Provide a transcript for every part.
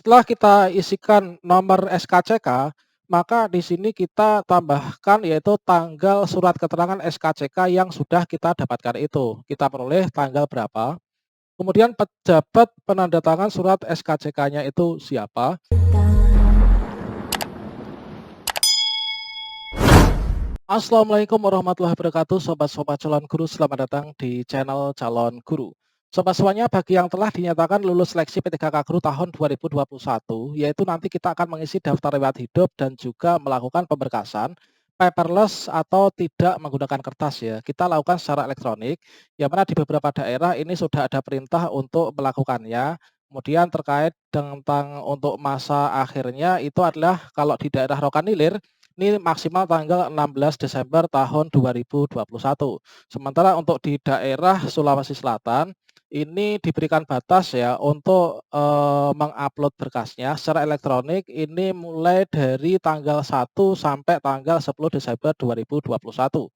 setelah kita isikan nomor SKCK, maka di sini kita tambahkan yaitu tanggal surat keterangan SKCK yang sudah kita dapatkan itu. Kita peroleh tanggal berapa, kemudian pejabat penandatangan surat SKCK-nya itu siapa. Assalamualaikum warahmatullahi wabarakatuh, sobat-sobat calon guru, selamat datang di channel Calon Guru. Sobat semuanya, bagi yang telah dinyatakan lulus seleksi P3K Guru tahun 2021, yaitu nanti kita akan mengisi daftar riwayat hidup dan juga melakukan pemberkasan paperless atau tidak menggunakan kertas ya. Kita lakukan secara elektronik, yang mana di beberapa daerah ini sudah ada perintah untuk melakukannya. Kemudian terkait tentang untuk masa akhirnya itu adalah kalau di daerah Rokan Hilir ini maksimal tanggal 16 Desember tahun 2021. Sementara untuk di daerah Sulawesi Selatan, ini diberikan batas ya untuk mengupload berkasnya secara elektronik ini mulai dari tanggal 1 sampai tanggal 10 Desember 2021.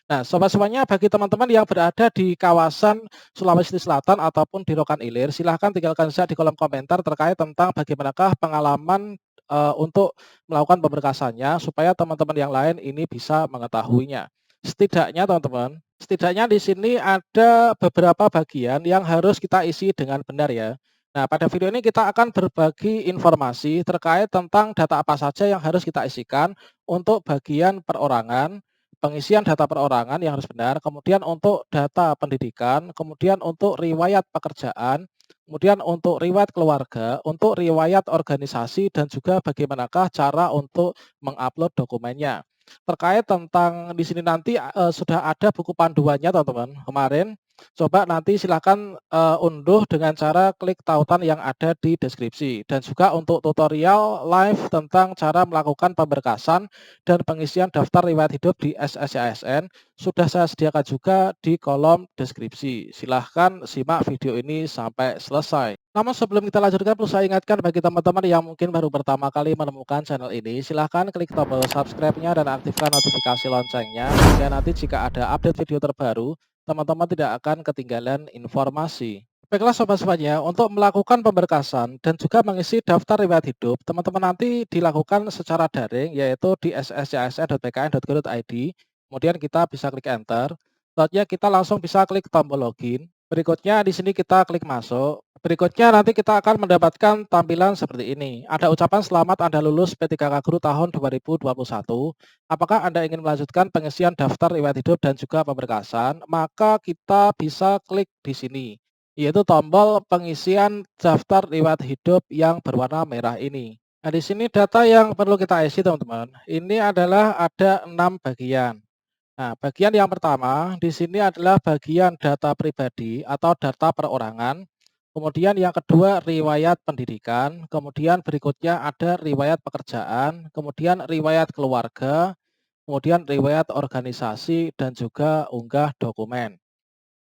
Nah, sobat semuanya, bagi teman-teman yang berada di kawasan Sulawesi Selatan ataupun di Rokan Hilir, silahkan tinggalkan saja di kolom komentar terkait tentang bagaimanakah pengalaman untuk melakukan pemberkasannya supaya teman-teman yang lain ini bisa mengetahuinya. Setidaknya di sini ada beberapa bagian yang harus kita isi dengan benar ya. Nah, pada video ini kita akan berbagi informasi terkait tentang data apa saja yang harus kita isikan untuk bagian perorangan, pengisian data perorangan yang harus benar, kemudian untuk data pendidikan, kemudian untuk riwayat pekerjaan, kemudian untuk riwayat keluarga, untuk riwayat organisasi, dan juga bagaimanakah cara untuk mengupload dokumennya. Terkait tentang di sini nanti sudah ada buku panduannya teman-teman. Kemarin coba nanti silakan unduh dengan cara klik tautan yang ada di deskripsi. Dan juga untuk tutorial live tentang cara melakukan pemberkasan dan pengisian daftar riwayat hidup di SSCASN sudah saya sediakan juga di kolom deskripsi. Silahkan simak video ini sampai selesai. Namun sebelum kita lanjutkan, perlu saya ingatkan bagi teman-teman yang mungkin baru pertama kali menemukan channel ini, silahkan klik tombol subscribe-nya dan aktifkan notifikasi loncengnya, sehingga nanti jika ada update video terbaru, teman-teman tidak akan ketinggalan informasi. Baiklah sobat semuanya, untuk melakukan pemberkasan dan juga mengisi daftar riwayat hidup, teman-teman nanti dilakukan secara daring, yaitu di sscsn.bkn.go.id, kemudian kita bisa klik enter, selanjutnya kita langsung bisa klik tombol login. Berikutnya di sini kita klik masuk. Berikutnya nanti kita akan mendapatkan tampilan seperti ini. Ada ucapan selamat Anda lulus P3K Guru tahun 2021. Apakah Anda ingin melanjutkan pengisian daftar riwayat hidup dan juga pemberkasan? Maka kita bisa klik di sini, yaitu tombol pengisian daftar riwayat hidup yang berwarna merah ini. Nah, di sini data yang perlu kita isi teman-teman. Ini adalah ada 6 bagian. Nah, bagian yang pertama di sini adalah bagian data pribadi atau data perorangan. Kemudian yang kedua riwayat pendidikan, kemudian berikutnya ada riwayat pekerjaan, kemudian riwayat keluarga, kemudian riwayat organisasi dan juga unggah dokumen.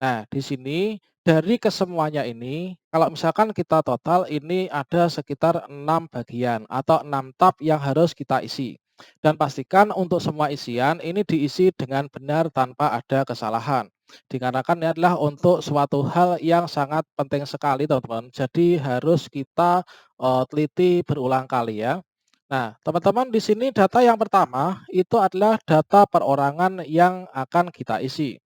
Nah, di sini dari kesemuanya ini, kalau misalkan kita total ini ada sekitar 6 bagian atau 6 tab yang harus kita isi. Dan pastikan untuk semua isian ini diisi dengan benar tanpa ada kesalahan. Dikarenakan ini adalah untuk suatu hal yang sangat penting sekali teman-teman. Jadi harus kita teliti berulang kali ya. Nah, teman-teman di sini data yang pertama itu adalah data perorangan yang akan kita isi.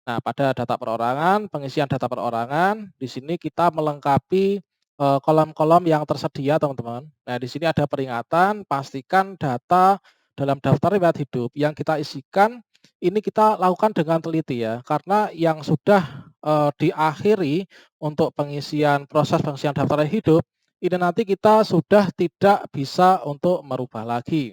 Nah, pada data perorangan, pengisian data perorangan, di sini kita melengkapi kolom-kolom yang tersedia, teman-teman. Nah, di sini ada peringatan, pastikan data dalam daftar riwayat hidup yang kita isikan ini kita lakukan dengan teliti ya, karena yang sudah diakhiri untuk proses pengisian daftar riwayat hidup, ini nanti kita sudah tidak bisa untuk merubah lagi.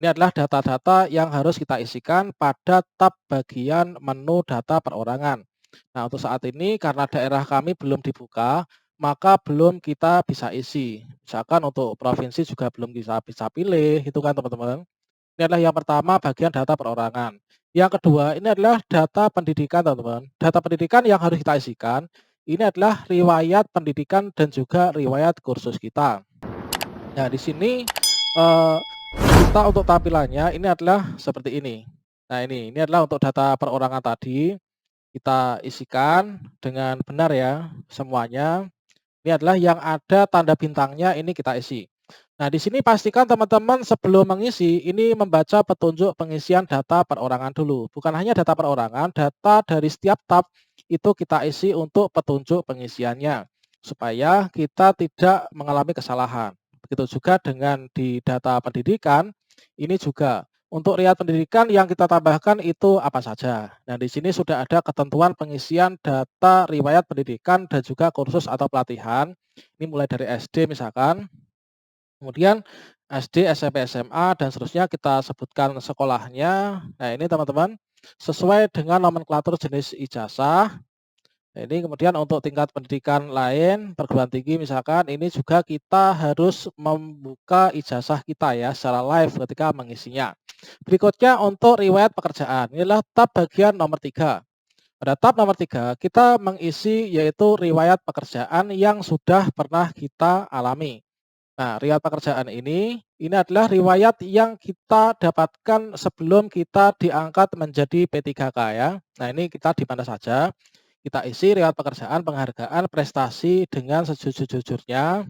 Ini adalah data-data yang harus kita isikan pada tab bagian menu data perorangan. Nah, untuk saat ini karena daerah kami belum dibuka, maka belum kita bisa isi. Misalkan untuk provinsi juga belum bisa pilih, itu kan teman-teman. Ini adalah yang pertama bagian data perorangan. Yang kedua, ini adalah data pendidikan, teman-teman. Data pendidikan yang harus kita isikan, ini adalah riwayat pendidikan dan juga riwayat kursus kita. Nah, di sini eh, kita untuk tampilannya ini adalah seperti ini. Nah, ini adalah untuk data perorangan tadi, kita isikan dengan benar ya semuanya. Ini adalah yang ada tanda bintangnya, ini kita isi. Nah, di sini pastikan teman-teman sebelum mengisi ini membaca petunjuk pengisian data perorangan dulu. Bukan hanya data perorangan, data dari setiap tab itu kita isi untuk petunjuk pengisiannya supaya kita tidak mengalami kesalahan. Begitu juga dengan di data pendidikan, ini juga untuk riwayat pendidikan yang kita tambahkan itu apa saja. Nah, di sini sudah ada ketentuan pengisian data riwayat pendidikan dan juga kursus atau pelatihan. Ini mulai dari SD misalkan. Kemudian SD, SMP, SMA, dan seterusnya kita sebutkan sekolahnya. Nah, ini teman-teman sesuai dengan nomenklatur jenis ijazah. Nah, ini kemudian untuk tingkat pendidikan lain, perguruan tinggi misalkan, ini juga kita harus membuka ijazah kita ya secara live ketika mengisinya. Berikutnya untuk riwayat pekerjaan, inilah tab bagian nomor 3. Pada tab nomor 3, kita mengisi yaitu riwayat pekerjaan yang sudah pernah kita alami. Nah, riwayat pekerjaan ini adalah riwayat yang kita dapatkan sebelum kita diangkat menjadi P3K ya. Nah, ini kita di mana saja, kita isi riwayat pekerjaan, penghargaan, prestasi dengan sejujur-jujurnya.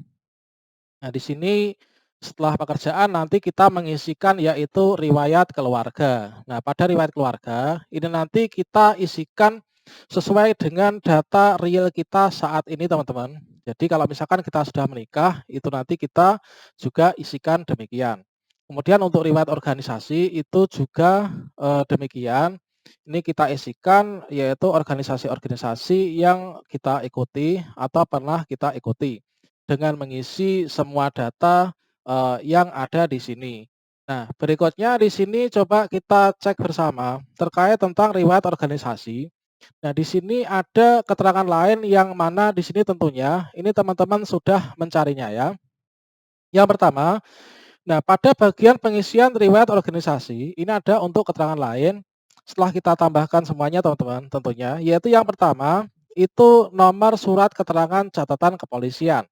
Nah, di sini setelah pekerjaan nanti kita mengisikan yaitu riwayat keluarga. Nah, pada riwayat keluarga ini nanti kita isikan sesuai dengan data real kita saat ini, teman-teman. Jadi kalau misalkan kita sudah menikah, itu nanti kita juga isikan demikian. Kemudian untuk riwayat organisasi itu juga demikian. Ini kita isikan yaitu organisasi-organisasi yang kita ikuti atau pernah kita ikuti dengan mengisi semua data yang ada di sini. Nah, berikutnya di sini coba kita cek bersama terkait tentang riwayat organisasi. Nah, di sini ada keterangan lain yang mana di sini tentunya ini teman-teman sudah mencarinya ya. Yang pertama, nah pada bagian pengisian riwayat organisasi ini ada untuk keterangan lain setelah kita tambahkan semuanya teman-teman tentunya, yaitu yang pertama itu nomor surat keterangan catatan kepolisian.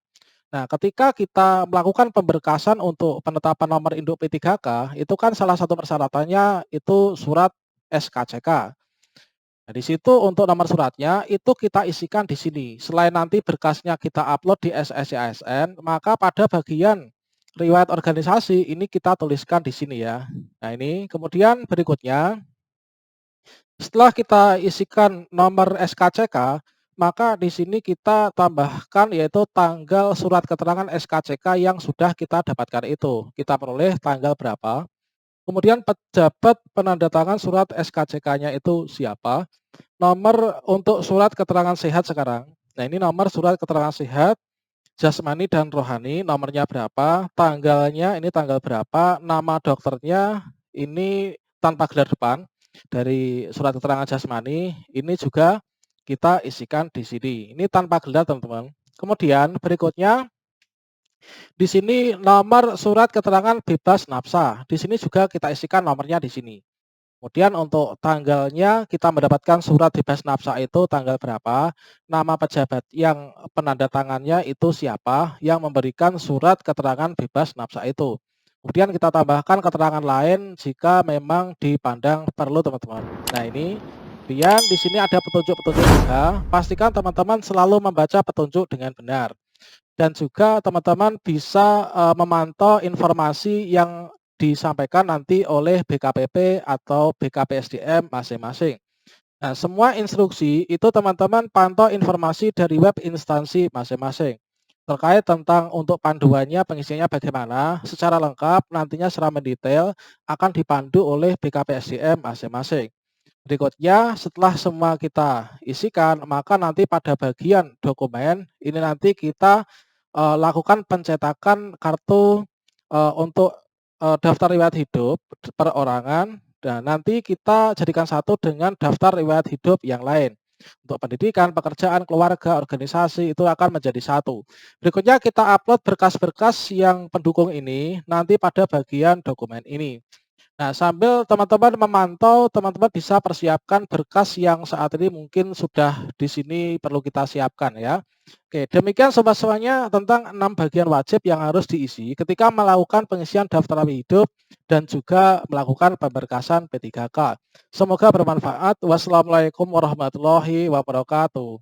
Nah, ketika kita melakukan pemberkasan untuk penetapan nomor induk P3K, itu kan salah satu persyaratannya itu surat SKCK. Nah, di situ untuk nomor suratnya itu kita isikan di sini. Selain nanti berkasnya kita upload di SSC ASN, maka pada bagian riwayat organisasi ini kita tuliskan di sini ya. Nah, ini kemudian berikutnya setelah kita isikan nomor SKCK, maka di sini kita tambahkan yaitu tanggal surat keterangan SKCK yang sudah kita dapatkan itu. Kita peroleh tanggal berapa. Kemudian pejabat penandatangan surat SKCK-nya itu siapa. Nomor untuk surat keterangan sehat sekarang. Nah, ini nomor surat keterangan sehat jasmani dan rohani, nomornya berapa, tanggalnya ini tanggal berapa, nama dokternya ini tanpa gelar depan dari surat keterangan jasmani, ini juga kita isikan di sini. Ini tanpa gelar, teman-teman. Kemudian berikutnya di sini nomor surat keterangan bebas nafsa. Di sini juga kita isikan nomornya di sini. Kemudian untuk tanggalnya kita mendapatkan surat bebas nafsa itu tanggal berapa, nama pejabat yang penandatangannya itu siapa yang memberikan surat keterangan bebas nafsa itu. Kemudian kita tambahkan keterangan lain jika memang dipandang perlu, teman-teman. Nah, ini kemudian di sini ada petunjuk-petunjuk juga. Pastikan teman-teman selalu membaca petunjuk dengan benar. Dan juga teman-teman bisa memantau informasi yang disampaikan nanti oleh BKPP atau BKPSDM masing-masing. Nah, semua instruksi itu teman-teman pantau informasi dari web instansi masing-masing. Terkait tentang untuk panduannya, pengisiannya bagaimana, secara lengkap nantinya secara mendetail akan dipandu oleh BKPSDM masing-masing. Berikutnya, setelah semua kita isikan, maka nanti pada bagian dokumen ini nanti kita lakukan pencetakan kartu untuk daftar riwayat hidup perorangan dan nanti kita jadikan satu dengan daftar riwayat hidup yang lain. Untuk pendidikan, pekerjaan, keluarga, organisasi itu akan menjadi satu. Berikutnya kita upload berkas-berkas yang pendukung ini nanti pada bagian dokumen ini. Nah, sambil teman-teman memantau, teman-teman bisa persiapkan berkas yang saat ini mungkin sudah di sini perlu kita siapkan ya. Oke, demikian sobat semuanya tentang 6 bagian wajib yang harus diisi ketika melakukan pengisian daftar hidup dan juga melakukan pemberkasan P3K. Semoga bermanfaat. Wassalamualaikum warahmatullahi wabarakatuh.